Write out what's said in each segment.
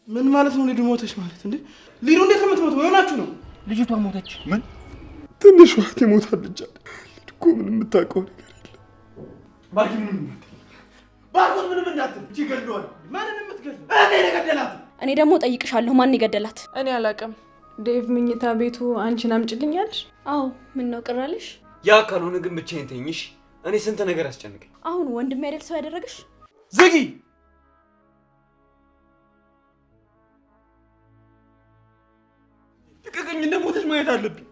ምን ማለት ነው? ሊዱ ሞተች ማለት እንዴ? ሊዱ እንዴት የምትሞተው? የሆናችሁ ነው? ልጅቷ ሞተች። ምን? ትንሽ ዋት ሞታለች። ሊዱ እኮ ምንም የምታውቀው ነገር የለም። ባርኪ ምንም እንዳትል፣ ባርኮት ምንም እንዳትል። እቺ ገድሏል። ማንን የምትገድል? እኔ የገደላት። እኔ ደግሞ ጠይቅሻለሁ፣ ማን ይገደላት? እኔ አላውቅም። ዴቭ ምኝታ ቤቱ አንቺን አምጪልኛለሽ? አዎ። ምን ነው ቅራለሽ? ያ ካልሆነ ግን ብቻዬን ተኝሽ። እኔ ስንት ነገር አስጨንቀኝ። አሁን ወንድም አይደል ሰው ያደረገሽ? ዝጊ። ልቀቀኝ። እንደሞተች ማየት አለብኝ።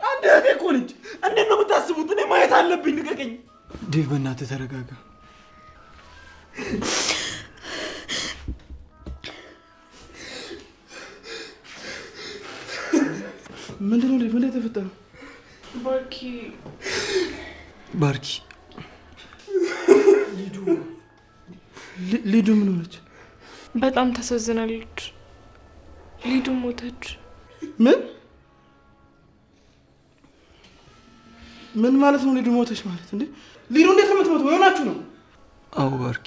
አንድ እህቴ እኮ ነች። እንዴት ነው የምታስቡት? እኔ ማየት አለብኝ። ልቀቀኝ። ዴቭ በእናትህ ተረጋጋ። ምንድን ነው ዴቭ? ምንድን የተፈጠረው? ባርኪ ሊዱ ምን ሆነች? በጣም ታሳዝናለች። ሊዱ ሞተች። ምን ማለት ነው? ሊዱ ሞተች ማለት እንዴ? ሊዱ እንዴት የምትሞተው? የሆናችሁ ነው? አዎ ባርኪ፣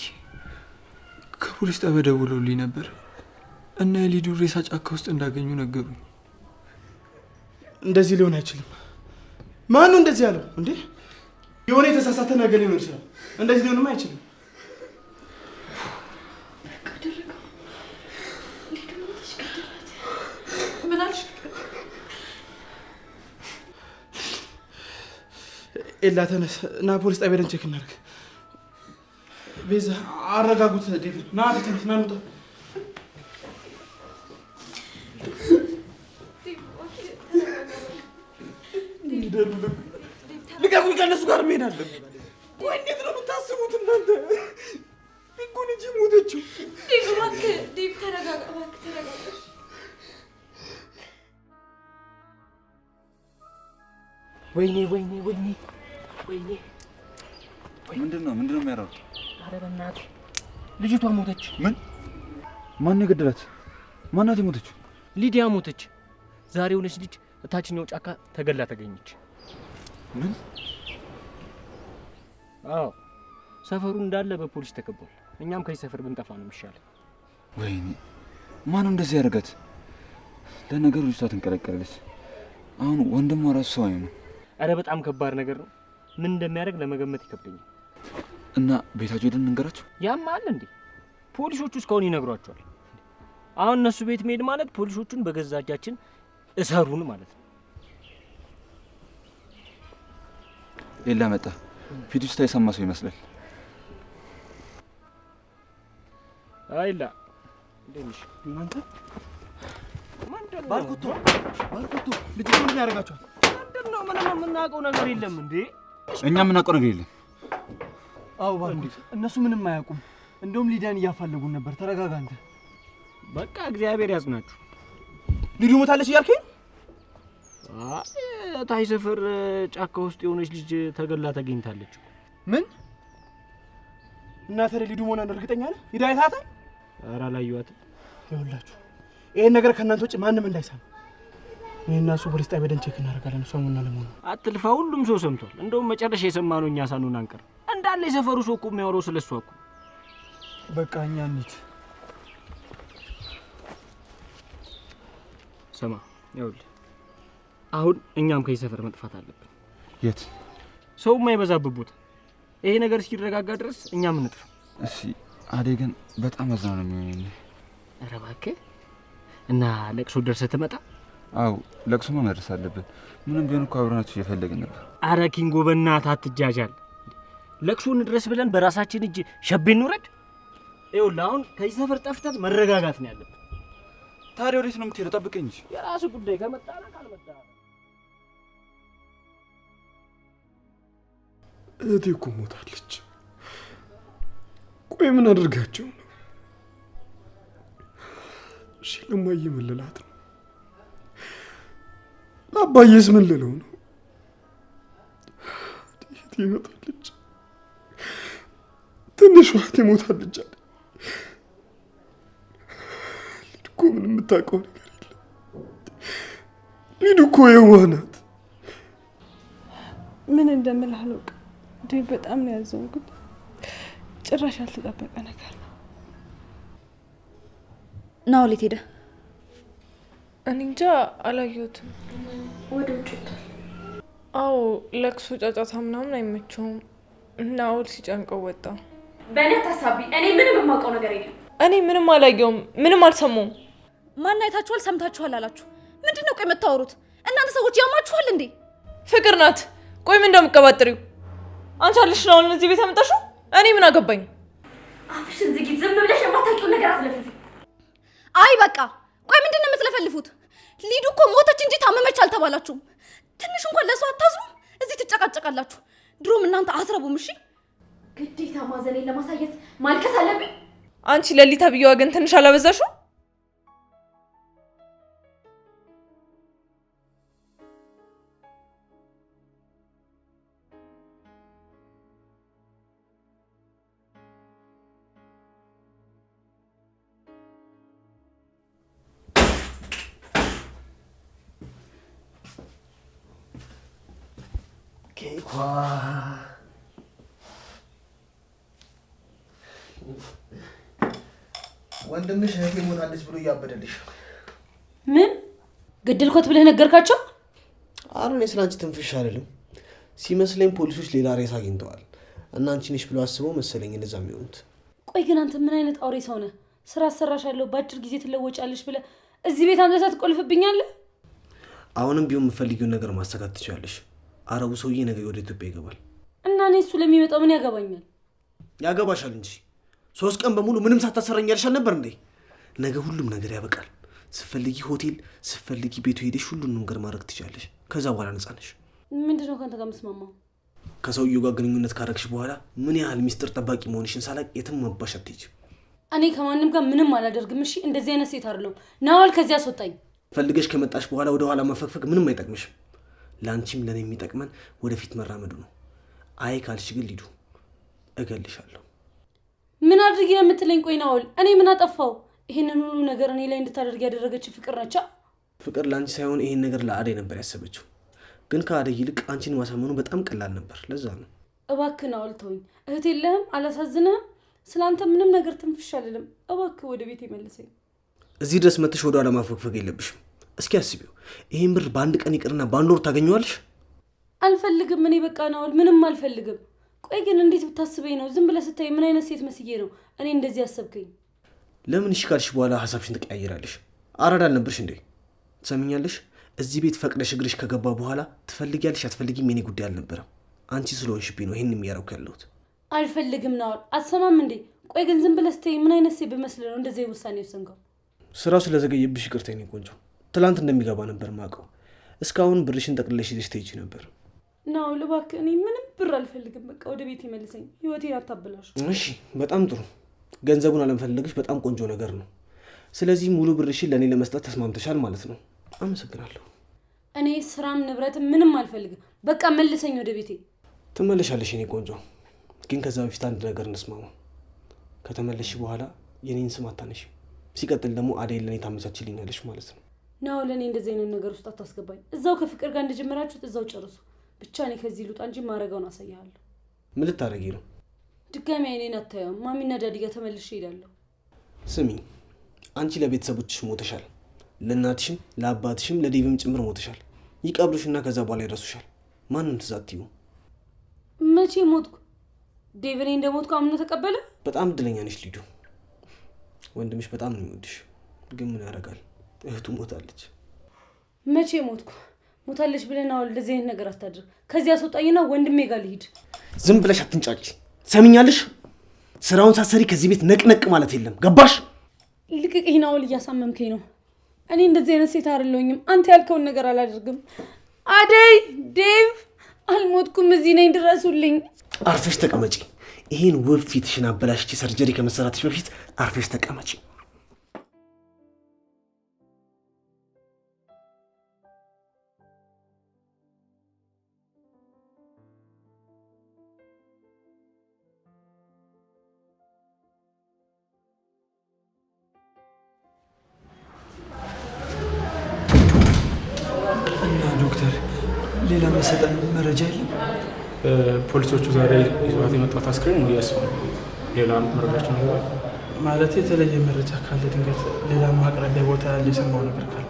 ከፖሊስ ጣቢያ ደውለውልኝ ነበር እና የሊዱ ሬሳ ጫካ ውስጥ እንዳገኙ ነገሩኝ። እንደዚህ ሊሆን አይችልም። ማን ነው እንደዚህ ያለው እንዴ? የሆነ የተሳሳተ ነገር ሊሆን ይችላል። እንደዚህ ሊሆንም አይችልም። ኤላ ተነስ እና ፖሊስ ጣቢያ ሄደን ቼክ እናድርግ። ቤዛ አረጋጉት። ዴቪድ ና ተነስ ና እንውጣ። ልቀቁኝ። ከእነሱ ጋር መሄድ አለብን። ቆይ እንዴት ነው የምታስቡት እናንተ? እኮ ልጅ ሞተችው። ዴቭ እባክህ፣ ዴቭ ተረጋጋ፣ እባክህ ተረጋጋ። ወይኔ ምንድነው የሚያደርጉት? ኧረ በእናትህ ልጅቷ ሞተች። ምን? ማን የገደላት? ማናት የሞተችው? ሊዲያ ሞተች። ዛሬ የሆነች ልጅ እታችኛው ጫካ ተገላ ተገኘች። ምን? አዎ፣ ሰፈሩ እንዳለ በፖሊስ ተከቧል። እኛም ከዚህ ሰፈር ብንጠፋ ነው የሚሻለው። ወይኔ ማን እንደዚህ ያደርጋት? ለነገሩ ልጅቷ ትንቀለቀላለች። አሁን ወንድሟ ራሱ ሰው አይሆንም። ኧረ በጣም ከባድ ነገር ነው። ምን እንደሚያደርግ ለመገመት ይከብደኛል። እና ቤታቸው ሄደን እንገራቸው። ያም አለ እንዴ? ፖሊሶቹ እስካሁን ይነግሯቸዋል። አሁን እነሱ ቤት መሄድ ማለት ፖሊሶቹን በገዛ እጃችን እሰሩን ማለት ነው። ሌላ መጣ። ፊቱ ስታይ የሰማ ሰው ይመስላል። አይላ እንደምሽ እናንተ ባልኩቱ ልጅቱ ምን ያደርጋቸዋል? ምንድነው? ምንም የምናውቀው ነገር የለም እንዴ? እኛ የምናውቀው ነገር የለም። አዎ ባልኩት እነሱ ምንም አያውቁም። እንደውም ሊዳን እያፋለጉን ነበር። ተረጋጋ አንተ። በቃ እግዚአብሔር ያጽናችሁ። ሊዱ ሞታለች እያልከኝ? ታይ ሰፈር ጫካ ውስጥ የሆነች ልጅ ተገላ ተገኝታለች። ምን? እናንተ ሊዱ መሆኗን እርግጠኛ ነህ? ሂዳ አይታታል? ኧረ አላየኋትም። ይኸውላችሁ ይሄን ነገር ከእናንተ ውጭ ማንም እንዳይሰማ። እኔና እሱ ፖሊስ ጣቢያ ሄደን ቼክ እናደርጋለን። እሷ ምን ለመሆኑ አትልፋ። ሁሉም ሰው ሰምቷል። እንደውም መጨረሻ የሰማነው እኛ ሳንሆን አንቀር። እንዳለ የሰፈሩ ሰው እኮ የሚያወራው ስለሷ እኮ። በቃ እኛ እንሂድ። ስማ ይኸውልህ፣ አሁን እኛም ከዚህ ሰፈር መጥፋት አለብን። የት? ሰው የማይበዛበት ቦታ። ይሄ ነገር እስኪረጋጋ ድረስ እኛም እንጥፋ። እሺ አደይ ግን በጣም አዝና ነው የሚሆነኝ። ኧረ እባክህ። እና ለቅሶ ደርሰህ ትመጣ? አው ለቅሶማ መድረስ አለብን። ምንም ቢሆን እኮ አብረናችሁ እየፈለግን ነበር። ኧረ ኪንጎ በእናትህ አትጃጃል። ለቅሶን ድረስ ብለን በራሳችን እጅ ሸቤ እንውረድ? ይኸውልህ አሁን ከዚህ ሰፈር ጠፍተን መረጋጋት ነው ያለብን። ታዲያ ወዴት ነው የምትሄደው? ጠብቀኝ እንጂ። የራሱ ጉዳይ። ከመጣ ካልመጣ እህቴ እኮ ሞታለች። ቆይ ምን አድርጋቸው ነው? እሺ ለማየ ምን ልላት ነው? ለአባዬስ ምን ልለው ነው? እህቴ ሞታለች። ትንሿ እህቴ ሞታለች። ሊዱ እኮ ምንም የምታውቀው ነገር የለም። ሊዱ እኮ የዋህ ናት። ምን እንደምልህ አላውቅም። ዴቭ በጣም ነው ያዘንኩት። ጭራሽ ያልተጠበቀ ነገር ነው። ናኦል የት ሄደ? እኔ እንጃ አላየሁትም። ወደ ውጭ ወጥቷል። አዎ ለቅሶ ጫጫታ ምናምን አይመቸውም። ናኦል ሲጨንቀው ወጣ። በእኔ አታሳቢ። እኔ ምንም የማውቀው ነገር የለም። እኔ ምንም አላየውም፣ ምንም አልሰማውም። ማን አይታችኋል ሰምታችኋል አላችሁ? ምንድን ነው ቆይ የምታወሩት? እናንተ ሰዎች ያማችኋል እንዴ? ፍቅር ናት። ቆይ ምን እንደምትቀባጥሪው አንቺ አለሽ ነው እዚህ ቤት አመጣሽው? እኔ ምን አገባኝ? አፍሽን ዝጊ። ዝም ብለሽ የማታውቂውን ነገር አትለፍልፊ። አይ በቃ ቆይ ምንድን ነው የምትለፈልፉት? ሊዱ እኮ ሞተች እንጂ ታመመች አልተባላችሁም። ትንሽ እንኳን ለሰው አታዝኑም? እዚህ ትጨቃጨቃላችሁ። ድሮም እናንተ አትረቡም። እሺ ግዴታ ማዘኔን ለማሳየት ማልቀስ አለብኝ? አንቺ ለሊታ ብየዋ ግን ትንሽ አላበዛሽው? ወንድምሽ እህቴ ሞታለች ብሎ እያበደልሽ። ምን ገደልኳት ብለህ ነገርካቸው? ኧረ እኔ ስላንቺ ትንፍሽ አይደለም ሲመስለኝ ፖሊሶች ሌላ ሬሳ አግኝተዋል እና አንቺ ነሽ ብሎ አስበው መሰለኝ እንደዛ የሚሆኑት። ቆይ ግን አንተ ምን አይነት አውሬ ሰው ነህ? ስራ አሰራሻለሁ በአጭር ጊዜ ትለወጫለሽ ብለህ እዚህ ቤት አምጥተህ ትቆልፍብኛለህ? አሁንም ቢሆን የምፈልጊውን ነገር ማሳካት ትችላለሽ። አረቡ ሰውዬ ነገ ወደ ኢትዮጵያ ይገባል እና እኔ እሱ ለሚመጣው ምን ያገባኛል? ያገባሻል እንጂ 3 ቀን በሙሉ ምንም ሳታሰረኝ ያልሻል ነበር እንዴ? ነገ ሁሉም ነገር ያበቃል። ስትፈልጊ ሆቴል፣ ስትፈልጊ ቤቱ ሄደሽ ሁሉንም ነገር ማድረግ ትችላለሽ። ከዛ በኋላ ነፃ ነሽ። ምንድነው ካንተ ጋር መስማማው? ከሰውየው ጋር ግንኙነት ካረግሽ በኋላ ምን ያህል ሚስጥር ጠባቂ መሆንሽን ሳላቅ የትም መባሽ አትሄጂም። እኔ ከማንም ጋር ምንም አላደርግም። እሺ እንደዚህ አይነት ሴት አይደለሁም። ናኦል ከዚህ አስወጣኝ። ፈልገሽ ከመጣሽ በኋላ ወደ ኋላ መፈግፈግ ምንም አይጠቅምሽም። ላንቺም ለኔ የሚጠቅመን ወደፊት መራመዱ ነው። አይ ካልሽ ግን ሊዱ እገልሻለሁ። ምን አድርጊ ነው የምትለኝ? ቆይ ናኦል እኔ ምን አጠፋው? ይሄንን ሁሉ ነገር እኔ ላይ እንድታደርግ ያደረገች ፍቅር ነች። ፍቅር ላንቺ ሳይሆን ይሄን ነገር ለአደይ ነበር ያሰበችው። ግን ከአደይ ይልቅ አንቺን ማሳመኑ በጣም ቀላል ነበር። ለዛ ነው። እባክህ ናኦል ተወኝ። እህት የለህም? አላሳዝንህም? ስላንተ ምንም ነገር ትንፍሽ አልልም። እባክህ ወደ ቤት ይመልሰኝ። እዚህ ድረስ መጥተሽ ወደ ኋላ ማፈግፈግ የለብሽም። እስኪ አስቢው። ይሄን ብር በአንድ ቀን ይቅርና በአንድ ወር ታገኘዋለሽ። አልፈልግም። እኔ በቃ ናኦል ምንም አልፈልግም። ቆይ ግን እንዴት ብታስበኝ ነው? ዝም ብለህ ስታይ ምን አይነት ሴት መስዬ ነው እኔ እንደዚህ ያሰብከኝ? ለምን እሺ ካልሽ በኋላ ሀሳብሽን ትቀያየራለሽ? አራዳ አልነበርሽ እንዴ? ትሰሚኛለሽ? እዚህ ቤት ፈቅደሽ እግርሽ ከገባ በኋላ ትፈልጊያለሽ አትፈልጊም የኔ ጉዳይ አልነበረም። አንቺ ስለሆንሽብኝ ነው ይሄን የሚያረኩ ያለሁት። አልፈልግም ናኦል። አትሰማም እንዴ? ቆይ ግን ዝም ብለህ ስታይ ምን አይነት ሴት በመስል ነው እንደዚህ ውሳኔ ወሰንከው? ስራው ስለዘገየብሽ ይቅርታ የኔ ቆንጆ። ትላንት እንደሚገባ ነበር ማውቀው። እስካሁን ብርሽን ጠቅልለሽ ይዘሽ ትሄጂ ነበር። ናኦል እባክህ እኔ ምንም ብር አልፈልግም። በቃ ወደ ቤት ይመልሰኝ። ህይወቴን አታበላሽ። እሺ በጣም ጥሩ። ገንዘቡን አለመፈለግሽ በጣም ቆንጆ ነገር ነው። ስለዚህ ሙሉ ብርሽን ለእኔ ለመስጠት ተስማምተሻል ማለት ነው። አመሰግናለሁ። እኔ ስራም ንብረትም ምንም አልፈልግም። በቃ መልሰኝ ወደ ቤቴ። ትመለሻለሽ የኔ ቆንጆ። ግን ከዛ በፊት አንድ ነገር እንስማማ። ከተመለሽ በኋላ የኔን ስም አታነሺ። ሲቀጥል ደግሞ አደይን ለእኔ ታመቻችልኛለሽ ማለት ነው። ናኦል ለእኔ እንደዚህ አይነት ነገር ውስጥ አታስገባኝ። እዛው ከፍቅር ጋር እንደጀመራችሁት እዛው ጨርሱ። ብቻ እኔ ከዚህ ልውጣ እንጂ ማረጋውን አሳያለሁ። ምን ልታረጊ ነው? ድጋሚ አይኔን አታየውም። ማሚና ዳዲ ጋር ተመልሼ እሄዳለሁ። ስሚ፣ አንቺ ለቤተሰቦችሽ ሞተሻል። ለእናትሽም ለአባትሽም ለዴቭም ጭምር ሞተሻል። ይቀብሉሽና ከዛ በኋላ ይረሱሻል። ማንም ትዝ አትይው። መቼ ሞትኩ? ዴቭ እኔ እንደሞትኩ አምኖ ተቀበለ። በጣም እድለኛ ነሽ ሊዱ። ወንድምሽ በጣም ነው የሚወድሽ። ግን ምን ያደርጋል እህቱ ሞታለች። መቼ ሞትኩ? ሞታለች ብለህ ናኦል እንደዚህ አይነት ነገር አታድርግ። ከዚህ አስወጣኝና ወንድሜ ጋር ልሂድ። ዝም ብለሽ አትንጫጭ። ሰሚኛለሽ? ስራውን ሳትሰሪ ከዚህ ቤት ነቅነቅ ማለት የለም። ገባሽ? ልቅቅኝ ናኦል፣ እያሳመምከኝ ነው። እኔ እንደዚህ አይነት ሴት አይደለሁኝም። አንተ ያልከውን ነገር አላደርግም። አደይ፣ ዴቭ፣ አልሞትኩም። እዚህ ነኝ፣ ድረሱልኝ። አርፈሽ ተቀመጪ። ይሄን ውብ ፊትሽን አበላሽቼ ሰርጀሪ ከመሰራትሽ በፊት አርፈሽ ተቀመጪ። ሌላ መሰጠን መረጃ የለም? ፖሊሶቹ ዛሬ ይዟት የመጣት አስክሬን እያስፋ ሌላ መረጃቸው ነገር ማለት የተለየ መረጃ ካለ ድንገት ሌላ ማቅረቢያ ቦታ ያለ የሰማው ነገር ካለ?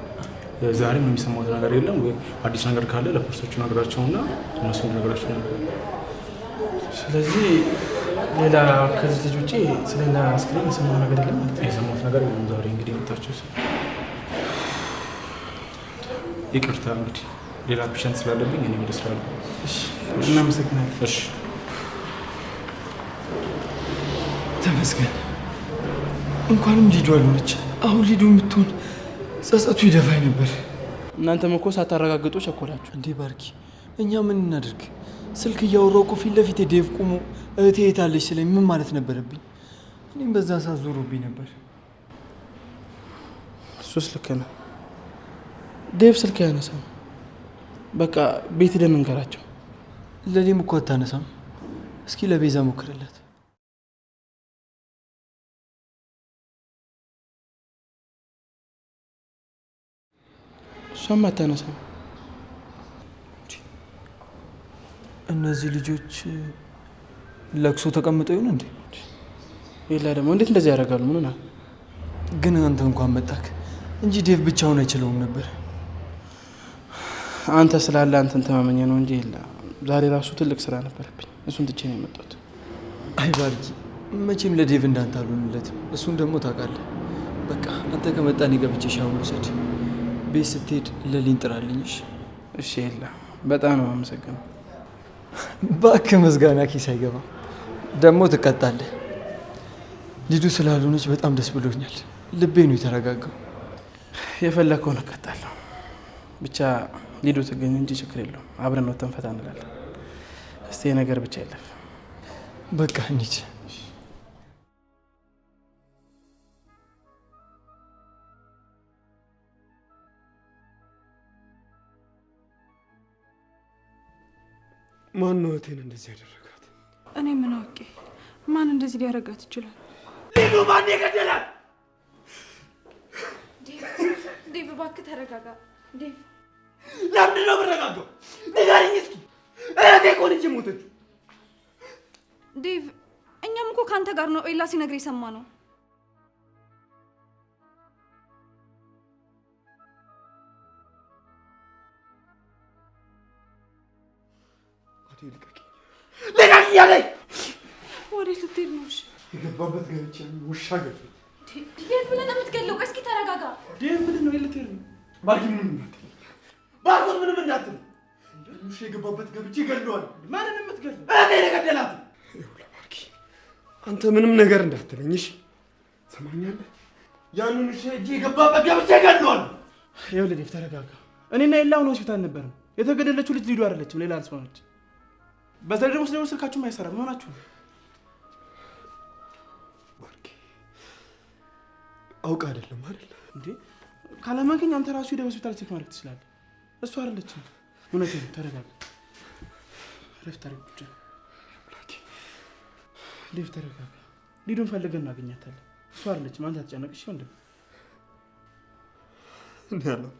ዛሬም የሚሰማው ነገር የለም ወይ? አዲስ ነገር ካለ ለፖሊሶቹ ነገራቸውና እነሱ ነገራቸው ነበር። ስለዚህ ሌላ ከዚህ ልጅ ውጪ ስለሌላ አስክሬን የሰማው ነገር የለም ማለት ነው? የሰማሁት ነገር የለም። ዛሬ እንግዲህ የመጣችሁ ይቅርታ፣ እንግዲህ ሌላ ፔሸንት ስላለብኝ እኔ ወደ ስራ አለ። እሺ፣ እናመሰግናለን። እሺ፣ ተመስገን። እንኳንም ሊዱ አልሆነች። አሁን ሊዱ የምትሆን ጸጸቱ ይደፋኝ ነበር። እናንተም እኮ ሳታረጋግጡ ቸኮላችሁ እንዴ ባርኪ። እኛ ምን እናድርግ? ስልክ እያወራሁ እኮ ፊት ለፊት ዴቭ ቆሞ እህቴ የት አለች ስለኝ ምን ማለት ነበረብኝ? እኔም በዛ ሰዓት ዞሮብኝ ነበር። እሱስ ልክ ነው። ዴቭ ስልክ አያነሳም። በቃ ቤት ሄደን እንገራቸው። ለኔም እኮ አታነሳም። እስኪ ለቤዛ ሞክርላት። እሷም አታነሳም። እነዚህ ልጆች ለቅሶ ተቀምጠው ይሆን እንዴ? ሌላ ደግሞ እንዴት እንደዚህ ያደርጋሉ? ምን ነው ግን አንተ እንኳን መጣክ እንጂ ዴቭ ብቻውን አይችለውም ነበር። አንተ ስላለ አንተን ተማመኘ ነው እንጂ የለ። ዛሬ ራሱ ትልቅ ስራ ነበረብኝ። እሱን ትቼ ነው የመጣሁት። አይ ባርኪ፣ መቼም ለዴቭ እንዳንተ አልሆንለትም። እሱን ደግሞ ታውቃለህ። በቃ አንተ ከመጣን ገብቼ ሻወር ልውሰድ። ቤት ስትሄድ ለሊን ጥራልኝሽ። እሺ የለ፣ በጣም ነው አመሰግነው። እባክህ ምስጋና ኪስ አይገባ። ደግሞ ትቀጣለህ። ሊዱ ስላልሆነች በጣም ደስ ብሎኛል። ልቤ ነው የተረጋጋው። የፈለግከውን እቀጣለሁ። ብቻ ሊዱ ትገኝ እንጂ ችግር የለውም። አብረን ነው ተንፈታ እንላለን። እስቲ ነገር ብቻ ይለፍ። በቃ እንሂድ። ማን ነው እህቴን እንደዚህ ያደረጋት? እኔ ምን አውቄ? ማን እንደዚህ ሊያደርጋት ይችላል? ሊዱ ማን የገደላት? ዴቭ እባክህ ተረጋጋ። ዴቭ ለምንድን ነው የምረጋጋው? ንገሪኝ እስኪ። እህቴ እኮ ነች የሞተችው። ዴቭ እኛም እኮ ከአንተ ጋር ነው ኤላ ሲነግር የሰማ ነው። ልቀቂኝ አለኝ። ወዴት ልትሄድ ነው? እሺ የገባበት ገብቼ ውሻ ገብ የት ብለህ ነው የምትገለው? ቆይ እስኪ ተረጋጋ። ዴቭ ምንድን ነው የልትሄድ ነው? ባርኪ ምንም እንዳትል፣ ባርኮት ምንም እንዳትል። ውሻ የገባበት ገብቼ ገለዋል። ማንን የምትገለው? እህቴን የገደላት። ይኸውልህ ባርኪ፣ አንተ ምንም ነገር እንዳትለኝ እሺ? ሰማኛለህ? ያንን ውሻ እጄ የገባበት ገብቼ ገለዋል። ይኸውልህ ዴቭ ተረጋጋ። እኔና ኤላ አሁን ሆስፒታል ነበርን። የተገደለችው ልጅ ሊዱ አይደለችም፣ ሌላ ሰው ነች። በተለይ ደግሞ ስለሆነ ስልካችሁም አይሰራም። ምን ሆናችሁ ነው? ባርኪ አውቃ አይደለም አይደል እንዴ? ካላመንከኝ አንተ ራሱ ሄደህ ሆስፒታል ቼክ ማድረግ ትችላለህ። እሱ አይደለችም። እውነቴን ነው። ተረጋጋ። ረፍት አድርግ ብቻ። ዴቭ ተረጋጋ። ሊዱን ፈልገን እናገኛታለን። እሱ አይደለችም። አንተ አትጨነቅ እሺ ወንድም። እኔ አላምንም።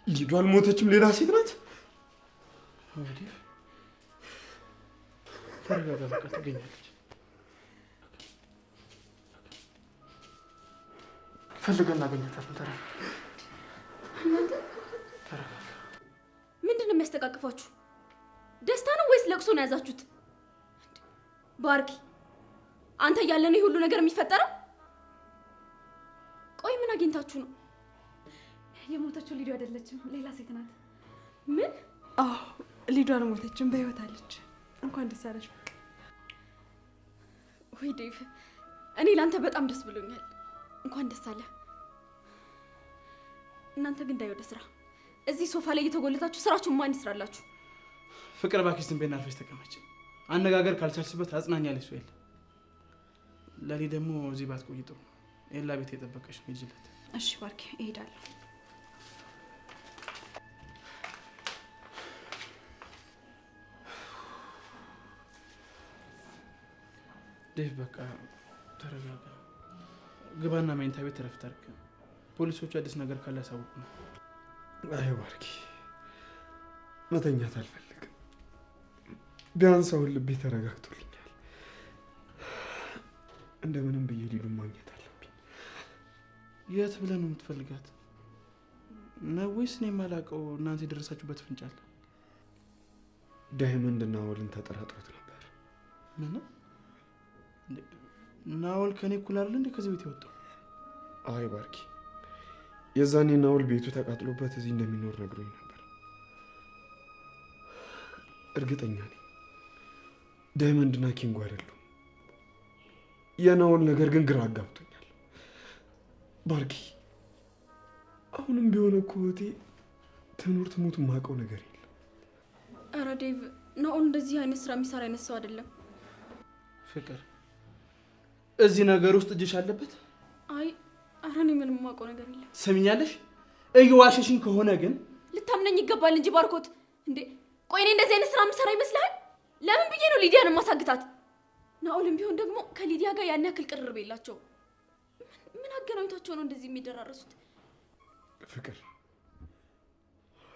ሊዱ አልሞተችም፣ ሌላ ሴት ናት። ዴቭ ተረጋጋ። በቃ ትገኛለች። ፈልገን እናገኛታለን። ተረጋጋ። ምንድን ነው የሚያስተቃቅፋችሁ? ደስታ ነው ወይስ ለቅሶ ነው የያዛችሁት? ባርኪ አንተ እያለ ነው ይህ ሁሉ ነገር የሚፈጠረው? ቆይ ምን አግኝታችሁ ነው? የሞተችው ሊዱ አይደለችም፣ ሌላ ሴት ናት። ምን? አዎ ሊዱ አልሞተችም፣ በህይወት አለች። እንኳን ደስ አለሽ። በቃ ወይ ዴቭ፣ እኔ ላንተ በጣም ደስ ብሎኛል። እንኳን ደስ አለ። እናንተ ግን ዳይ ወደ ስራ። እዚህ ሶፋ ላይ እየተጎለታችሁ ስራችሁን ማን ይስራላችሁ? ፍቅር እባክሽ ዝም በይና አርፈሽ ተቀመጪ። አነጋገር ካልቻልሽበት አጽናኛለሽ ሰው የለ። ለኔ ደግሞ እዚህ ባትቆይ ጥሩ። ኤላ ቤት የጠበቀሽ ነው። ይጅለት። እሺ ባርኪ፣ እሄዳለሁ። ዴቭ በቃ ተረጋጋ። ግባና መኝታ ቤት እረፍት አድርግ። ፖሊሶቹ አዲስ ነገር ካለ ያሳውቁ ነው። አይ ባርኪ፣ መተኛት አልፈልግም። ቢያንስ አሁን ልቤ ተረጋግቶልኛል። እንደምንም ብዬ ሊዱን ማግኘት አለብኝ። የት ብለህ ነው የምትፈልጋት? ነው ወይስ እኔ የማላውቀው እናንተ የደረሳችሁበት ፍንጭ አለ? ዳይመንድ ናኦልን ተጠራጥሮት ነበር። ምን? ናኦል ከኔ እኩል አይደል እንዴ ከዚህ ቤት የወጣው? አይ ባርኪ፣ የዛኔ ናኦል ቤቱ ተቃጥሎበት እዚህ እንደሚኖር ነግሮኝ ነበር። እርግጠኛ ነኝ ዳይመንድና ኪንጎ አይደሉም። የናኦል ነገር ግን ግራ አጋብቶኛል። ባርኪ፣ አሁንም ቢሆን እኮ እህቴ ትኑር ትሙት የማውቀው ነገር የለም። ኧረ ዴቭ፣ ናኦል እንደዚህ አይነት ስራ የሚሰራ አይነት ሰው አይደለም። ፍቅር፣ እዚህ ነገር ውስጥ እጅሽ አለበት? አይ ኧረ እኔ ምንም የማውቀው ነገር የለም። ትሰሚኛለሽ? እየዋሸሽኝ ከሆነ ግን ልታምነኝ ይገባል እንጂ ባርኮት። እንዴ ቆይ እኔ እንደዚህ አይነት ስራ የምሰራ ይመስልሃል? ለምን ብዬ ነው ሊዲያን ማሳግታት? ናኦልም ቢሆን ደግሞ ከሊዲያ ጋር ያን ያክል ቅርርብ የላቸው። ምን አገናኝታቸው ነው እንደዚህ የሚደራረሱት?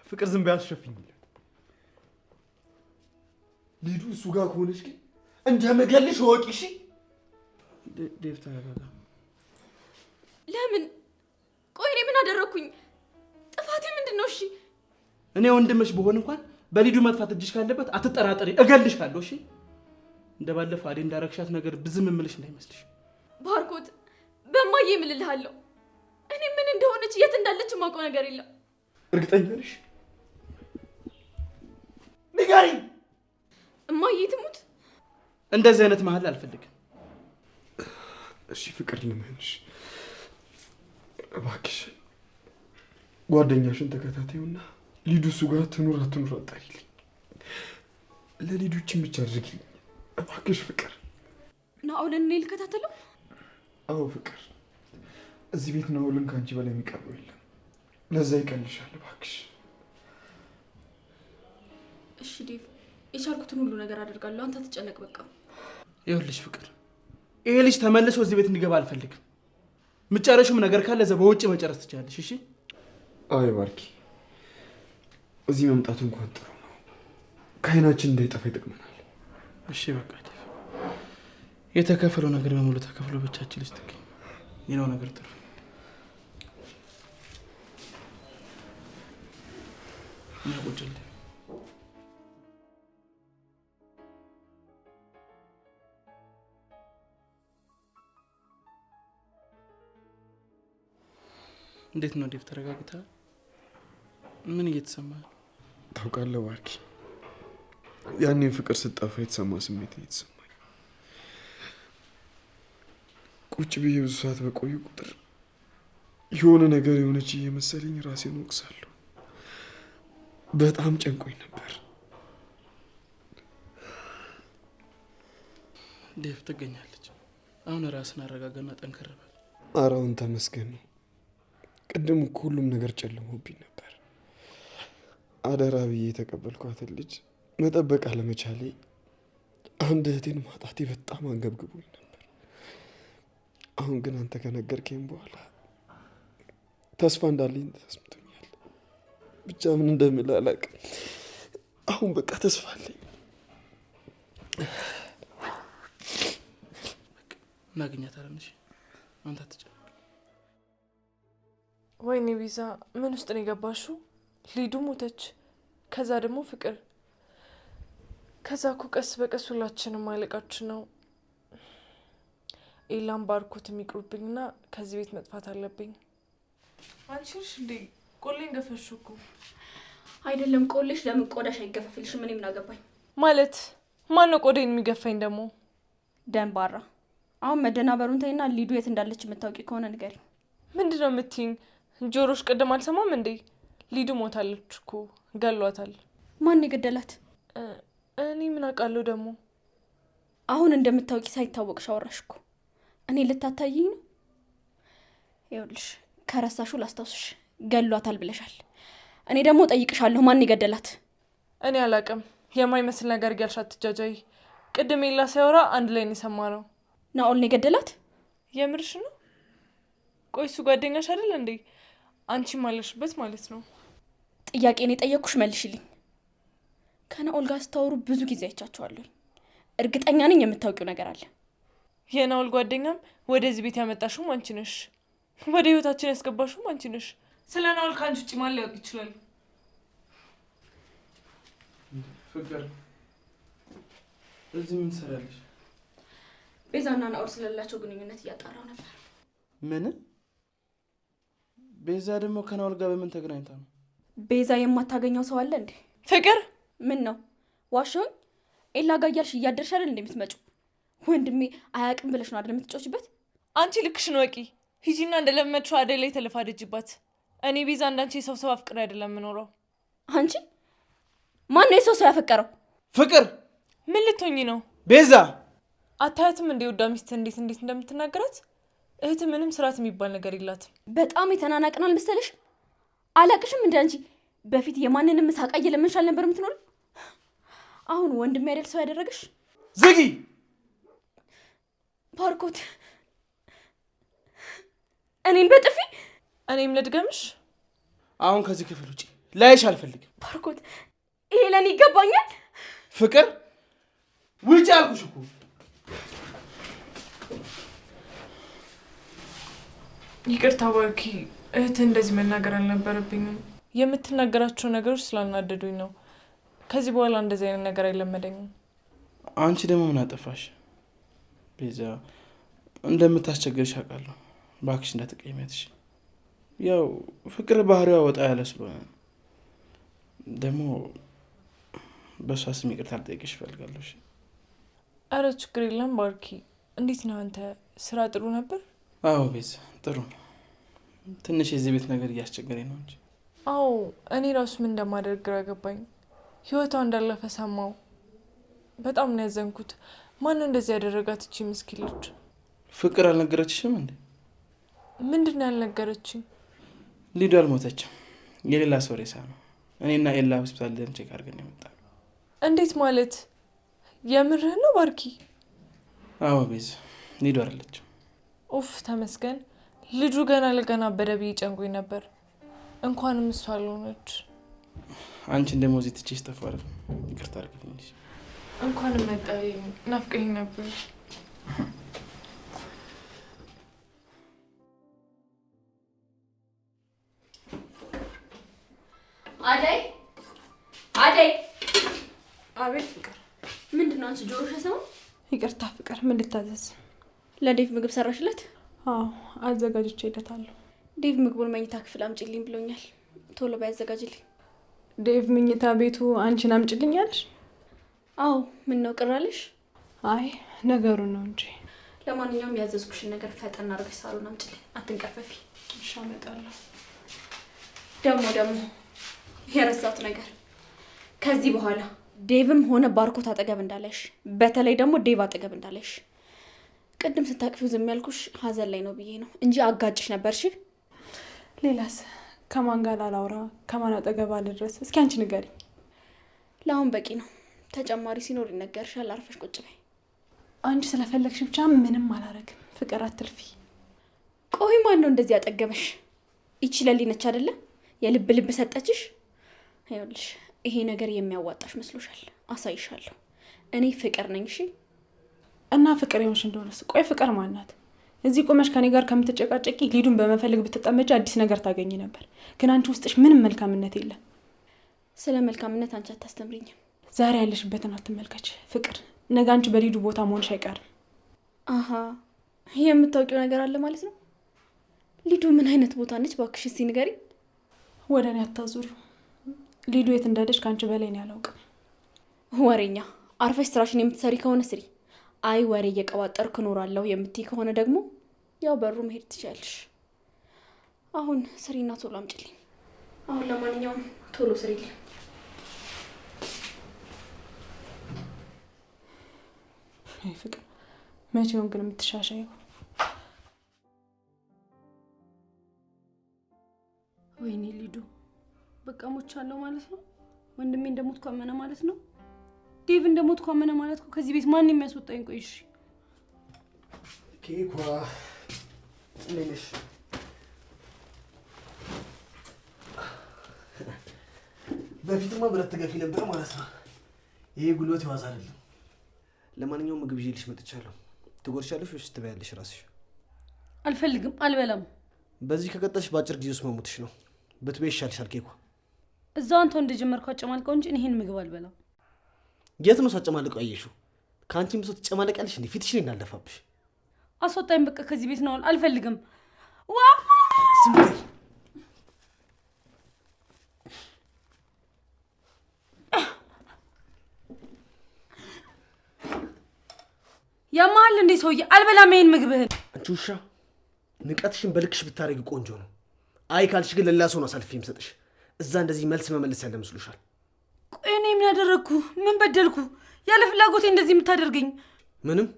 ፍቅር ዝም በይ አትሸፍኝ። ሊዱ እሱ ጋር ከሆነች ግን እንደምገልሽ እወቂ። እሺ ዴቭ ተረጋጋ። ለምን? ቆይ እኔ ምን አደረኩኝ? ጥፋቴ ምንድን ነው? እሺ እኔ ወንድምሽ በሆን እንኳን በሊዱ መጥፋት እጅሽ ካለበት አትጠራጠሪ፣ እገልሻለሁ። እሺ እንደባለፈው አዴ እንዳረግሻት ነገር ብዝም እምልሽ እንዳይመስልሽ። ባርኮት በማዬ እምልልሃለሁ። እኔ ምን እንደሆነች የት እንዳለች የማውቀው ነገር የለም። እርግጠኛ ነሽ? ንገሪኝ። እማዬ ትሙት። እንደዚህ አይነት መሀል አልፈልግም። እሺ ፍቅር ልመንሽ እባክሽ፣ ጓደኛሽን ተከታታዩና ሊዱ እሱ ጋር ትኑር አትኑር አጣሪልኝ። ለሊዱችን ብቻ አድርጊልኝ እባክሽ ፍቅር። ናኦልን እኔ ልከታተለው? አዎ ፍቅር፣ እዚህ ቤት ናኦልን ከአንቺ በላይ የሚቀርበው የለም። ለዛ ይቀልሻል እባክሽ። እሺ ዴቭ፣ የቻልኩትን ሁሉ ነገር አደርጋለሁ። አንተ አትጨነቅ በቃ። ይኸውልሽ ፍቅር፣ ይሄ ልጅ ተመልሶ እዚህ ቤት እንዲገባ አልፈልግም። ምጨረሹም ነገር ካለ እዛ በውጭ መጨረስ ትችላለሽ። እሺ? አይ ባርኪ፣ እዚህ መምጣቱ እንኳን ጥሩ ነው። ከአይናችን እንዳይጠፋ ይጠቅመናል። እሺ በቃ ዴቭ፣ የተከፈለው ነገር በሙሉ ተከፍሎ ብቻችን ልጅ ትገኝ ይለው ነገር ጥሩ። ቁጭል እንዴት ነው ዴቭ? ተረጋግተሃል? ምን እየተሰማህ ነው? ታውቃለህ ባርኪ፣ ያኔ ፍቅር ስትጠፋ የተሰማ ስሜት ነው የተሰማኝ። ቁጭ ብዬ ብዙ ሰዓት በቆዩ ቁጥር የሆነ ነገር የሆነች እየመሰለኝ ራሴን ወቅሳለሁ። በጣም ጨንቆኝ ነበር። ዴቭ ትገኛለች። አሁን ራስን አረጋጋና ጠንከር በል። ኧረ አሁን ተመስገን ነው። ቅድም እኮ ሁሉም ነገር ጨልሞብኝ ነበር። አደራ ብዬ የተቀበልኳትን ልጅ መጠበቅ አለመቻሌ፣ አንድ እህቴን ማጣቴ በጣም አንገብግቦኝ ነበር። አሁን ግን አንተ ከነገርከኝ በኋላ ተስፋ እንዳለኝ ተሰምቶኛል። ብቻ ምን እንደምል አላውቅም። አሁን በቃ ተስፋ አለኝ። እናገኛታለን። እሺ አንተ አትጨነቅ። ወይኔ ቪዛ፣ ምን ውስጥ ነው የገባሽው? ሊዱ ሞተች፣ ከዛ ደግሞ ፍቅር፣ ከዛ እኮ ቀስ በቀስ ሁላችንም ማለቃችን ነው። ኤላም ባርኮት የሚቅሩብኝና ከዚህ ቤት መጥፋት አለብኝ። አንቺ ነሽ እንዴ ቆሌን ገፈሽ እኮ? አይደለም ቆሌሽ፣ ለምን ቆዳሽ አይገፈፍልሽም? ምን ምን አገባኝ ማለት ማን ነው ቆዴን የሚገፋኝ ደግሞ? ደንባራ። አሁን መደናበሩን ተይና ሊዱ የት እንዳለች የምታውቂ ከሆነ ንገሪ። ምንድን ነው የምትይኝ? ጆሮሽ ቅድም አልሰማም እንዴ? ሊዱ ሞታለች እኮ፣ ገሏታል። ማን የገደላት? እኔ ምን አውቃለሁ ደግሞ። አሁን እንደምታውቂ ሳይታወቅሽ አወራሽ እኮ። እኔ ልታታይኝ ነው? ይኸውልሽ ከረሳሹ ላስታውስሽ፣ ገሏታል ብለሻል። እኔ ደግሞ ጠይቅሻለሁ፣ ማን የገደላት? እኔ አላውቅም። የማይመስል ነገር እያልሽ አትጃጃይ። ቅድም ኤላ ሲያወራ አንድ ላይ ነው የሰማነው። ናኦል ነው የገደላት? የምርሽ ነው? ቆይ እሱ ጓደኛሽ አይደል እንዴ? አንቺ ማለሽበት ማለት ነው። ጥያቄን የጠየቅኩሽ መልሽልኝ። ከናኦል ጋር ስታወሩ ብዙ ጊዜ አይቻቸዋለሁ። እርግጠኛ ነኝ የምታውቂው ነገር አለ። የናኦል ጓደኛም ወደዚህ ቤት ያመጣሽው አንቺ ነሽ፣ ወደ ህይወታችን ያስገባሽው አንቺ ነሽ። ስለ ናኦል ከአንቺ ውጭ ማን ሊያውቅ ይችላል? ፍቅር እዚህ ምን ትሰራለሽ? ቤዛና ናኦል ስለሌላቸው ግንኙነት እያጣራው ነበር። ምን? ቤዛ ደግሞ ከናኦል ጋር በምን ተገናኝታ ነው? ቤዛ የማታገኘው ሰው አለ እንዴ? ፍቅር ምን ነው ዋሽኝ? ኤላ ጋር እያልሽ እያደርሽ አይደል እንደምትመጪው? ወንድሜ አያውቅም ብለሽ ነው አይደል የምትጮችበት? አንቺ ልክሽን ወቂ። ሂጂና እንደለመድሽው አደይ ላይ ተለፋደጅባት። እኔ ቤዛ እንዳንቺ የሰው አፍቅር አይደለም የምኖረው። አንቺ ማን ነው የሰው ያፈቀረው? ፍቅር ምን ልትሆኚ ነው? ቤዛ አታያትም እንዴ ወዳ ሚስት እንዴት እንደምትናገራት? እህት ምንም ስርዓት የሚባል ነገር የላትም። በጣም የተናናቅናል መሰለሽ? አላቅሽም እንደ አንቺ በፊት የማንንም ሳቃ እየለመንሽ አልነበር የምትኖር? አሁን ወንድሜ አይደል ሰው ያደረገሽ? ዝጊ! ባርኮት እኔን በጥፊ እኔም ልድገምሽ? አሁን ከዚህ ክፍል ውጪ ላይሽ አልፈልግም። ባርኮት ይሄ ለኔ ይገባኛል። ፍቅር ውጪ አልኩሽ እኮ። ይቅርታ ባርኪ፣ እህት እንደዚህ መናገር አልነበረብኝም። የምትናገራቸው ነገሮች ስላልናደዱኝ ነው። ከዚህ በኋላ እንደዚህ አይነት ነገር አይለመደኝም። አንቺ ደግሞ ምን አጠፋሽ? ቤዛ እንደምታስቸግርሽ አውቃለሁ። እባክሽ እንዳትቀይሚያትሽ። ያው ፍቅር ባህሪዋ ወጣ ያለ ስለሆነ ደግሞ በእሷ ስም ይቅርታ ልጠይቅሽ እፈልጋለሁ። አረ ችግር የለም ባርኪ። እንዴት ነው አንተ? ስራ ጥሩ ነበር? አዎ ቤዛ ጥሩ ነው። ትንሽ የዚህ ቤት ነገር እያስቸገረኝ ነው እንጂ። አዎ እኔ ራሱ ምን እንደማደርግ ግራ ገባኝ። ህይወቷ እንዳለፈ ሰማው። በጣም ነው ያዘንኩት። ማነው እንደዚህ ያደረጋት እቺ ምስኪን ልጅ? ፍቅር አልነገረችሽም እንዴ? ምንድን ነው ያልነገረችኝ? ሊዱ አልሞተችም፣ የሌላ ሰው ሬሳ ነው። እኔና ኤላ ሆስፒታል ደም ቼክ አድርገን የመጣ ነው። እንዴት ማለት? የምርህ ነው ባርኪ? አዎ ቤዛ ሊዱ አይደለችም። ኡፍ ተመስገን። ልጁ ገና ለገና በደብይ ጨንቆኝ ነበር። እንኳንም እሷ አልሆነች። አንቺን ደግሞ እዚህ ትቼሽ ጠፋሁ አይደል? ይቅርታ አድርግልኝ። እንኳንም መጣልኝ። ናፍቀኝ ነበር። አደይ አደይ! አቤት ፍቅር። ምንድን ነው አንቺ ጆሮሽ ሰው? ይቅርታ ፍቅር፣ ምን ልታዘዝ? ለዴቭ ምግብ ሰራሽለት? አዎ አዘጋጅቼለታለሁ። ዴቭ ምግቡን መኝታ ክፍል አምጪልኝ ብሎኛል። ቶሎ ባያዘጋጅልኝ። ዴቭ መኝታ ቤቱ አንቺን አምጪልኛለሽ? አዎ ምን ነው ቅር አለሽ? አይ ነገሩ ነው እንጂ። ለማንኛውም ያዘዝኩሽን ነገር ፈጠን አድርገሽ ሳሎን አምጪልኝ። አትንቀፈፊ። እሺ አመጣለሁ። ደግሞ የረሳሁት ነገር፣ ከዚህ በኋላ ዴቭም ሆነ ባርኮት አጠገብ እንዳለሽ፣ በተለይ ደግሞ ዴቭ አጠገብ እንዳለሽ። ቅድም ስታቅፊው ዝም ያልኩሽ ሀዘን ላይ ነው ብዬ ነው እንጂ አጋጭሽ ነበርሽ። ሌላስ ከማን ጋር ላውራ? ከማን አጠገብ አልድረስ? እስኪ አንቺ ንገሪኝ። ለአሁን በቂ ነው። ተጨማሪ ሲኖር ይነገርሻል። አርፈሽ ቁጭ በይ። አንቺ ስለፈለግሽ ብቻ ምንም አላረግም። ፍቅር አትልፊ። ቆይ ማን ነው እንደዚህ ያጠገበሽ? ይቺ ለሊ ነች አይደለም? የልብ ልብ ሰጠችሽ። ይኸውልሽ ይሄ ነገር የሚያዋጣሽ መስሎሻል? አሳይሻለሁ። እኔ ፍቅር ነኝ። እሺ። እና ፍቅር ይሆንሽ እንደሆነስ? ቆይ ፍቅር ማናት? እዚህ ቆመሽ ከኔ ጋር ከምትጨቃጨቂ ሊዱን በመፈለግ ብትጠመጂ አዲስ ነገር ታገኝ ነበር። ግን አንቺ ውስጥሽ ምንም መልካምነት የለም። ስለ መልካምነት አንቺ አታስተምሪኝም። ዛሬ ያለሽበትን አትመልከች ፍቅር። ነገ አንቺ በሊዱ ቦታ መሆንሽ አይቀርም። አሀ የምታውቂው ነገር አለ ማለት ነው። ሊዱ ምን አይነት ቦታ ነች? እባክሽ እስኪ ንገሪኝ። ወደ እኔ አታዙሪው። ሊዱ የት እንዳለች ከአንቺ በላይ ነው ያላውቅም። ወሬኛ። አርፈሽ ስራሽን የምትሰሪ ከሆነ ስሪ። አይ ወሬ እየቀባጠርኩ እኖራለሁ የምትይ ከሆነ ደግሞ ያው በሩ መሄድ ትችያለሽ። አሁን ስሪና ቶሎ አምጪልኝ። አሁን ለማንኛውም ቶሎ ስሪልኝ። አይ ፍቅር፣ መቼውን ግን የምትሻሻየው? ወይኔ ሊዱ፣ በቃ ሞቻለሁ ማለት ነው። ወንድሜ እንደሞትኩ አመነ ማለት ነው። ዴቭ እንደሞትኩ አመነ ማለት ነው። ከዚህ ቤት ማን የሚያስወጣኝ? ቆይ እሺ። ኬኳ ነሽ? በፊትማ ብረት ትገፊ ነበር ማለት ነው። ይሄ ጉልበት ይዋዝ አይደለም። ለማንኛውም ምግብ ይዤልሽ መጥቻለሁ። ትጎርሻለሽ ወይስ ትበያለሽ ራስሽ? አልፈልግም፣ አልበላም። በዚህ ከቀጠልሽ በአጭር ጊዜ ውስጥ መሞትሽ ነው። ብትበይ ይሻልሻል። ኬኳ እዛው አንተ እንደጀመርከው አጨማልቀው እንጂ ይሄን ምግብ አልበላም። የት ነው ሳጨማልቀው ያየሽው? ከአንቺም ብሶ ትጨማለቂያለሽ እንዴ? ፊትሽን እናልደፋብሽ። አስወጣኝ በቃ ከዚህ ቤት ነው። አልፈልግም። ዋ ዝም በይ። ያማል እንዴ ሰውዬ? አልበላም ይሄን ምግብህን። አንቺ ውሻ፣ ንቀትሽን በልክሽ ብታረጊ ቆንጆ ነው። አይ ካልሽ ግን ለሌላ ሰው ነው አሳልፌ የምሰጥሽ። እዛ እንደዚህ መልስ መመለስ ያለ መስሎሻል? ቆይ እኔ ምን ያደረግኩ? ምን በደልኩ? ያለ ፍላጎቴ እንደዚህ የምታደርገኝ? ምንም።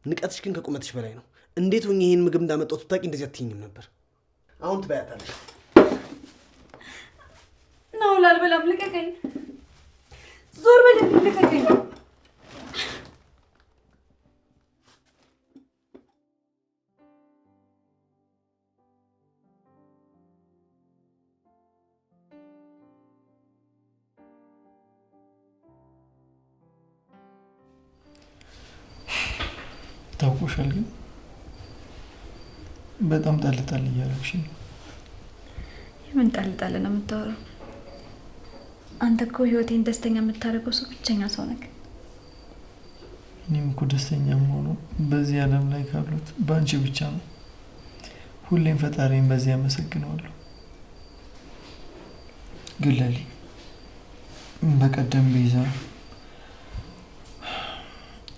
ንቀትሽ ግን ከቁመትሽ በላይ ነው። እንዴት ሆኜ ይሄን ምግብ እንዳመጣሁት ብታውቂ እንደዚህ አትይኝም ነበር። አሁን ትበያታለሽ። ነው አልበላም። ልቀቀኝ። ዞር በል። ልቀቀኝ። ታውቆሻል ግን በጣም ጣልጣል እያደረግሽ ነው። የምን ጣልጣል ነው የምታወራው? አንተ እኮ ህይወቴን ደስተኛ የምታደርገው ሰው ብቸኛ ሰው ነህ። እኔም እኮ ደስተኛ የምሆነው በዚህ ዓለም ላይ ካሉት በአንቺ ብቻ ነው። ሁሌም ፈጣሪን በዚህ አመሰግነዋለሁ። ግን ለሊ በቀደም ቤዛ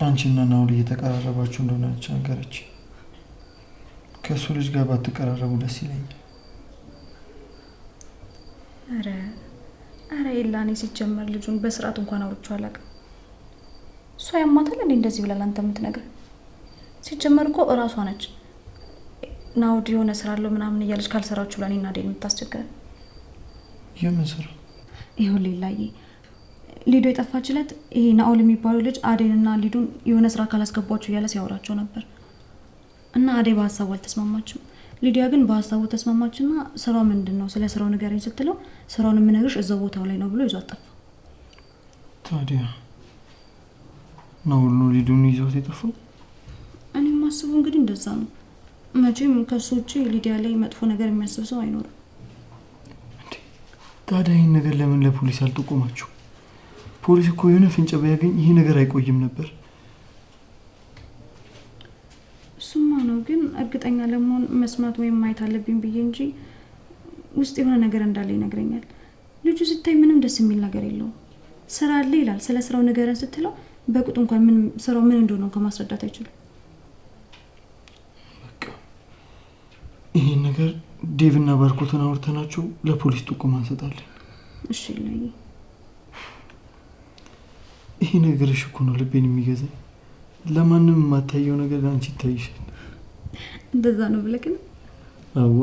አንቺና ናውል እየተቀራረባችሁ እንደሆነ ነገረች። ከእሱ ልጅ ጋር ባትቀራረቡ ደስ ይለኛል። አረ ኤላኔ ሲጀመር ልጁን በስርዓት እንኳን አውርቼው አላውቅም። እሷ ያማታል እንዴ እንደዚህ ብላ አንተ የምትነግረው? ሲጀመር እኮ እራሷ ነች ናውድ የሆነ ስራ አለው ምናምን እያለች ካልሰራችሁ ለኔና ዴን የምታስቸግረን። የምን ስራ? ይኸው ሌላዬ ሊዱ የጠፋችለት ይሄ ናኦል የሚባለው ልጅ አዴንና ሊዱን የሆነ ስራ ካላስገቧቸው እያለ ሲያወራቸው ነበር። እና አዴ በሀሳቡ አልተስማማችም። ሊዲያ ግን በሀሳቡ ተስማማችና ስራው ምንድነው ስለ ስራው ንገረኝ ስትለው ስራውን የምነግርሽ እዛው ቦታው ላይ ነው ብሎ ይዟት ጠፋ። ታዲያ ናኦል ነው ሊዱን ይዞት የጠፋው? እኔ ማስበው እንግዲህ እንደዛ ነው። መቼም ከሱ ውጪ ሊዲያ ላይ መጥፎ ነገር የሚያስብ ሰው አይኖርም። ታዲያ ይህን ነገር ለምን ለፖሊስ አልጠቆማችሁ? ፖሊስ እኮ የሆነ ፍንጭ ቢያገኝ ይሄ ነገር አይቆይም ነበር። እሱማ ነው፣ ግን እርግጠኛ ለመሆን መስማት ወይም ማየት አለብኝ ብዬ እንጂ ውስጥ የሆነ ነገር እንዳለ ይነግረኛል። ልጁ ስታይ ምንም ደስ የሚል ነገር የለውም። ስራ አለ ይላል። ስለ ስራው ንገረን ስትለው በቁጥ እንኳን ምን ስራው ምን እንደሆነ እንኳን ማስረዳት አይችልም። በቃ ይሄን ነገር ዴቭና ባርኮትን አውርተናቸው ለፖሊስ ጥቆማ እንሰጣለን። እሺ ላይ ይሄ ነገርሽ እኮ ነው ልቤን የሚገዛኝ። ለማንም የማታየው ነገር አንቺ ይታይሻል። እንደዛ ነው ብለህ ግን? አዋ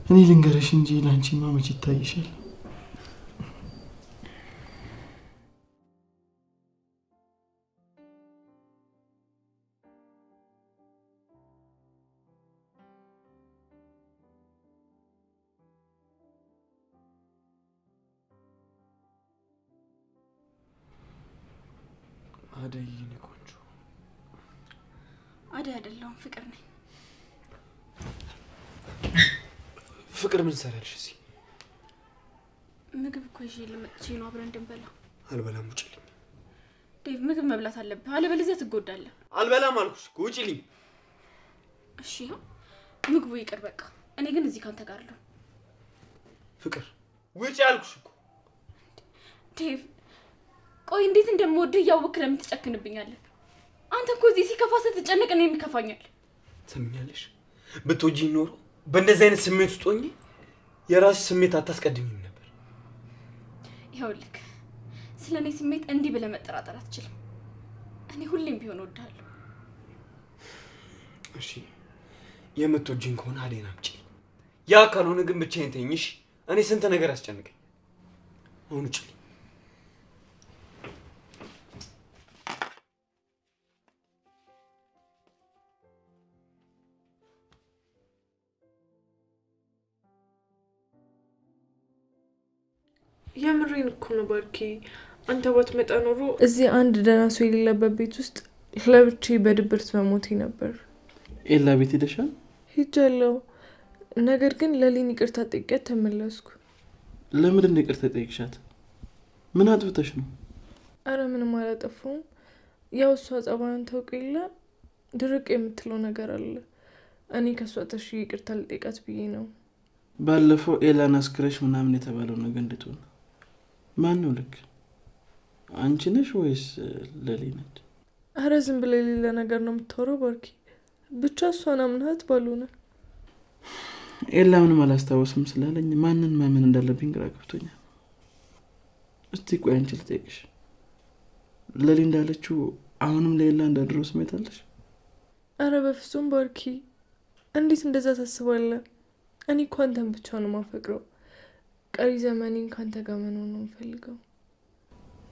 እኔ ልንገርሽ እንጂ ለአንቺማ መች ይታይሻል። አደይ የኔ ቆንጆ። አደይ አይደለሁም ፍቅር ነኝ። ፍቅር ምን ሰራልሽ እዚህ? ምግብ እኮ ይዤ ልመጥቼ ነው አብረን እንድንበላ። አልበላም፣ ውጪልኝ። ዴቭ ምግብ መብላት አለብህ፣ አለበለዚያ ትጎዳለህ። አልበላም አልኩሽ፣ ውጪልኝ። እሺ ምግቡ ይቅር በቃ። እኔ ግን እዚህ ካንተ ጋር አለሁ። ፍቅር ውጪ አልኩሽ እኮ። ዴቭ ቆይ እንዴት እንደምወድህ እያወቅህ ለምን ትጨክንብኛለህ? አንተ እኮ እዚህ ሲከፋ ስትጨነቅ እኔ የሚከፋኛል። ትሰሚኛለሽ? ብትወጂኝ ኖሮ በእንደዚህ አይነት ስሜት ውስጥ ሆኜ የራስሽ ስሜት አታስቀድሚም ነበር። ይኸውልህ ስለ እኔ ስሜት እንዲህ ብለህ መጠራጠር አትችልም። እኔ ሁሌም ቢሆን እወድሃለሁ። እሺ የምትወጂኝ ከሆነ አደይን አምጪ። ያ ካልሆነ ግን ብቻዬን ተይኝ እሺ? እኔ ስንት ነገር አስጨንቀኝ። አሁን ውጪ። የምሬን እኮ ነው ባርኪ። አንተ ባትመጣ ኖሮ እዚህ አንድ ደህና ሰው የሌለበት ቤት ውስጥ ለብቻዬ በድብርት መሞቴ ነበር። ኤላ ቤት ሄደሻል? ሄጃለሁ። ነገር ግን ለሊን ይቅርታ ጠይቄያት ተመለስኩ። ለምንድን ነው ይቅርታ ጠይቅሻት? ምን አጥፍተሽ ነው? አረ ምንም አላጠፋሁም። ያው እሷ ጸባዩን ታውቅ የለ ድርቅ የምትለው ነገር አለ። እኔ ከሷ ተሽ ይቅርታ ልጠይቃት ብዬ ነው። ባለፈው ኤላን አስክረሽ ምናምን የተባለው ነገር እንዴት ሆነ? ማን ነው ልክ? አንቺ ነሽ ወይስ ለሊ ነች? አረ ዝም ብለ የሌለ ነገር ነው የምታወራው ባርኪ። ብቻ እሷን አምናት ባልሆነ። ኤላ ምንም አላስታወስም ስላለኝ ማንን ማመን እንዳለብኝ ግራ ገብቶኛል። እስቲ ቆይ አንቺ ልጠይቅሽ፣ ለሊ እንዳለችው አሁንም ለኤላ እንዳድሮ ስሜት አለሽ? አረ በፍጹም ባርኪ፣ እንዴት እንደዛ ታስባለህ? እኔ እኮ አንተን ብቻ ነው የማፈቅረው። ቀሪ ዘመኔን ካንተ ጋር መኖር ነው የምፈልገው።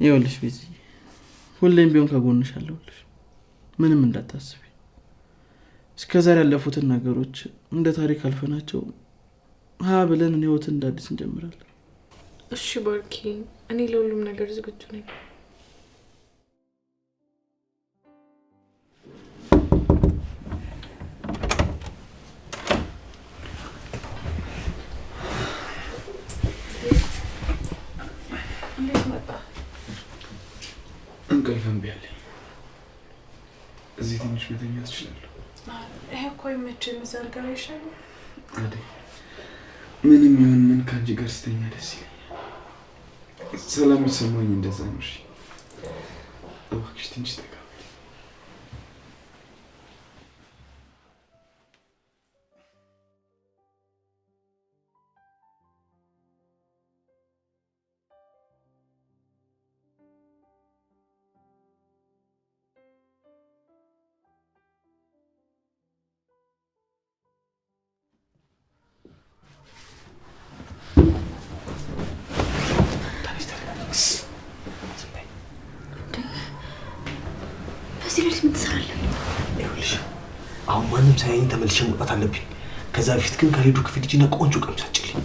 ይኸውልሽ ቤዚ፣ ሁሌም ቢሆን ከጎንሽ አለሁልሽ። ምንም እንዳታስቢ። እስከዛሬ ያለፉትን ነገሮች እንደ ታሪክ አልፈናቸው ብለን ህይወትን እንዳዲስ እንጀምራለን። እሺ ባርኪ፣ እኔ ለሁሉም ነገር ዝግጁ ነኝ። እንቅልፍ እምቢ አለኝ። እዚህ ትንሽ መተኛት እችላለሁ? ይሄ እኮ ይመችል መዛርጋር ይሻላል። አይደል? ምንም ይሁን ምን ከአንቺ ጋር ስተኛ ደስ ይለኛል። ሰላም ይሰማኝ እንደዛ ነው። እሺ እባክሽ ትንሽ ተጋ። አሁን ማንም ሳያየኝ ተመልሼ መውጣት አለብኝ። ከዛ በፊት ግን ከሊዱ ክፍል ልጅና ቆንጆ ቀሚስ አጭልኝ።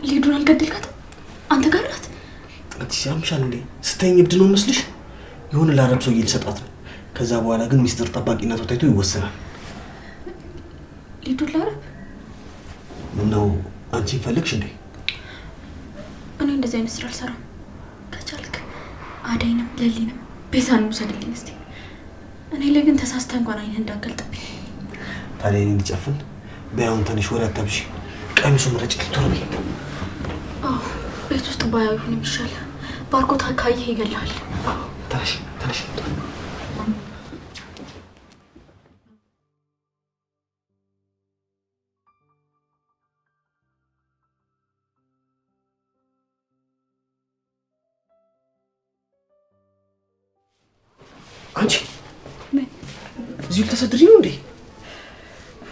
ሊዱን አልገደልካትም? አንተ ጋር ናት? አዲስ ያምሻል እንዴ? ስተኝ እብድ ነው መስልሽ? የሆነ ለአረብ ሰውዬ ልሰጣት ነው። ከዛ በኋላ ግን ሚስጥር ጠባቂነቷ ታይቶ ይወሰናል። ሊዱን ለአረብ? ምነው አንቺን ፈልግሽ እንዴ? እኔ እንደዚህ አይነት ስራ አልሰራም። ከቻልክ አደይንም ለሊንም ቤዛንም ውሰድልኝ እስቲ። እኔ ላይ ግን ተሳስተ እንኳን አይንህ እንዳገልጥብኝ። ታዲያ እኔ እንድጨፍን በያውን ተነሽ፣ ወደ አታብሺ። ቀሚሱ ምረጭ ልትወርቢ። አዎ ቤት ውስጥ ባያው ይሁን የሚሻል። ባርኮት ካየህ ይገላል። ተነሽ ተነሽ። አንቺ እዚሁ ልተሰድሪ ነው እንዴ?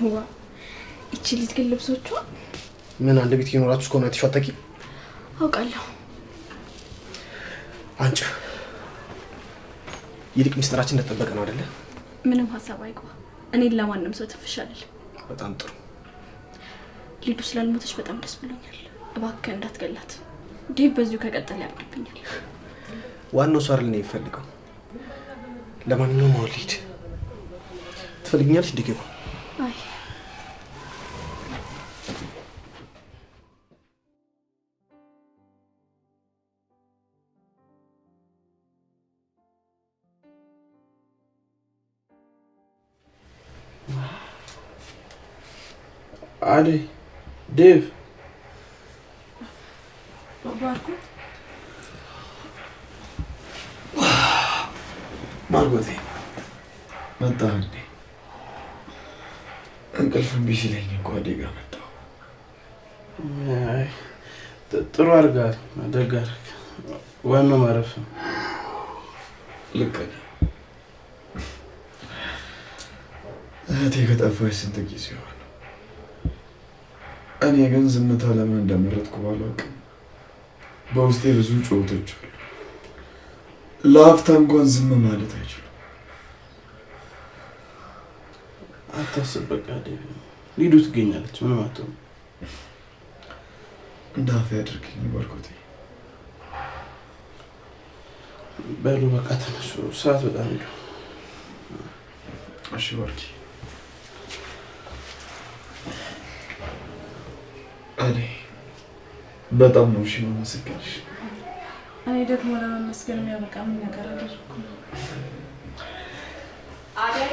ዋ እቺ ልጅ ግን ልብሶቿ ምን አንድ ቤት ይኖራችሁ እስከሆነ አይተሽው አታውቂ? አውቃለሁ። አንቺ ይልቅ ምስጢራችን እንደተጠበቀ ነው አይደለ? ምንም ሀሳብ አይግባ። እኔን ለማንም ሰው ትፍሻለል። በጣም ጥሩ። ሊዱ ስላልሞተች በጣም ደስ ብሎኛል። እባክህ እንዳትገላት። ዴቭ በዚሁ ከቀጠለ ያብድብኛል። ዋናው እሱ አይደል ነው የሚፈልገው። ለማንኛውም አሁን ልሂድ። ትፈልጊኛለሽ እንዴ? ገባ። አይ አደይ፣ ዴቭ፣ ማርጎቴ መጣህ እንዴ? እንቅልፍ እምቢ ሲለኝ እኮ አደይ ጋር መጣሁ። አይ ጥሩ አድርገሃል፣ ደግ አደረግህ። ዋናው ማረፍ ነው። ልክ ነህ። እህቴ ከጠፋች ስንት ጊዜ ሆነ። እኔ ግን ዝምታ ለምን እንደመረጥኩ ባላውቅም በውስጤ ብዙ ጩኸቶች አሉ። ለአፍታ እንኳን ዝም ማለት አይችሉም። አታስብ፣ በቃ ሊዱ ትገኛለች። ምንም አትሆንም። እንዳፌ አድርግልኝ ባርኮቴ። በሉ በቃ ተነሱ፣ ሰዓት በጣም ሄዱ። እሺ ባርኪ። እኔ በጣም ነው እሺ የማመሰግንሽ። እኔ ደግሞ ለመመስገን የሚያበቃ ምን ነገር አደረኩ? አደይ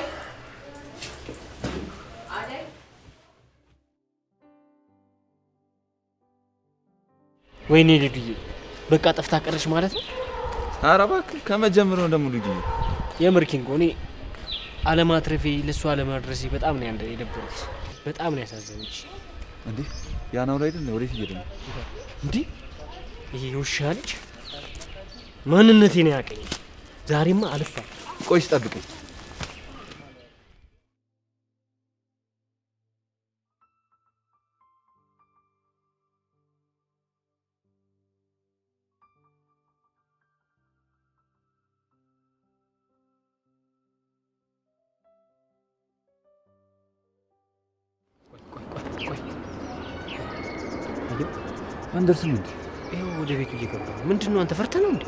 ወይኔ ልዱዬ በቃ ጠፍታ ቀረች ማለት ነው። ኧረ እባክህ ከመጀመሪያው ደግሞ ልዱዬ የምር ኪንጎ እኔ አለማትረፌ ለእሷ አለማድረሴ በጣም ነው የደበረች። በጣም ነው ያሳዘነች። እንዴ ያናው ላይ አይደል? ወዴት እየሄደ ነው እንዴ? ይሄ ውሻ ልጅ ማንነቴን ያቀኝ። ዛሬማ አልፋ። ቆይስ ጠብቀኝ። አንደርስም እንዴ? ይኸው ወደ ቤቱ እየገባ ነው። ምንድን ነው አንተ ፈርተህ ነው እንዴ?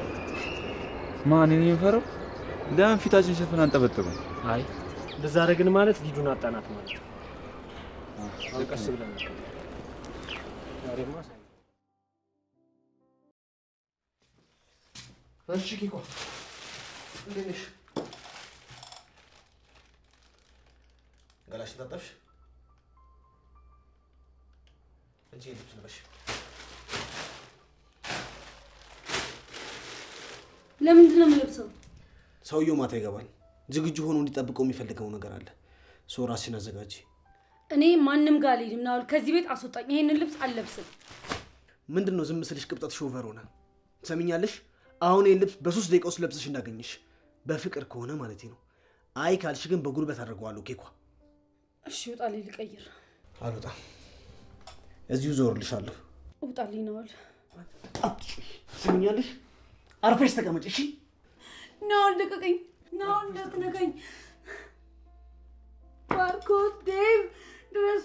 ማን ነው የሚፈራው? ለምን ፊታችን ሸፍን አንጠበጥበው? አይ እንደዛ አደረግን ማለት ሊዱን አጣናት ማለት ነው። ቀስ ብለን ነው ዛሬማ ሳይ እሺ ኪኮ እንዴት ነሽ? ገላሽን ታጠብሽ? እንጂ ልብስ ልበሽ። ለምንድን ነው የምለብሰው? ሰውየው ማታ ይገባል። ዝግጁ ሆኖ እንዲጠብቀው የሚፈልገው ነገር አለ። ሰው ራስሽን አዘጋጂ። እኔ ማንም ጋር አልሄድም። ናውል ከዚህ ቤት አስወጣኝ። ይሄንን ልብስ አልለብስም። ምንድን ነው ዝም ስልሽ ቅብጠትሽ ኦቨር ሆነ። ትሰሚኛለሽ? አሁን ይህን ልብስ በ3 ደቂቃ ውስጥ ለብሰሽ እንዳገኝሽ፣ በፍቅር ከሆነ ማለት ነው። አይ ካልሽ ግን በጉልበት አድርገዋለሁ። ኬኳ እሺ ውጣልኝ፣ ልቀይር። አልወጣም፣ እዚሁ ዞርልሻለሁ። ውጣልኝ ናውል። ትሰሚኛለሽ? አርፈሽ ተቀመጭ እሺ? ናውል ልቀቀኝ። ናውል እንዳትነካኝ። ባርኮት፣ ዴቭ ድረሱ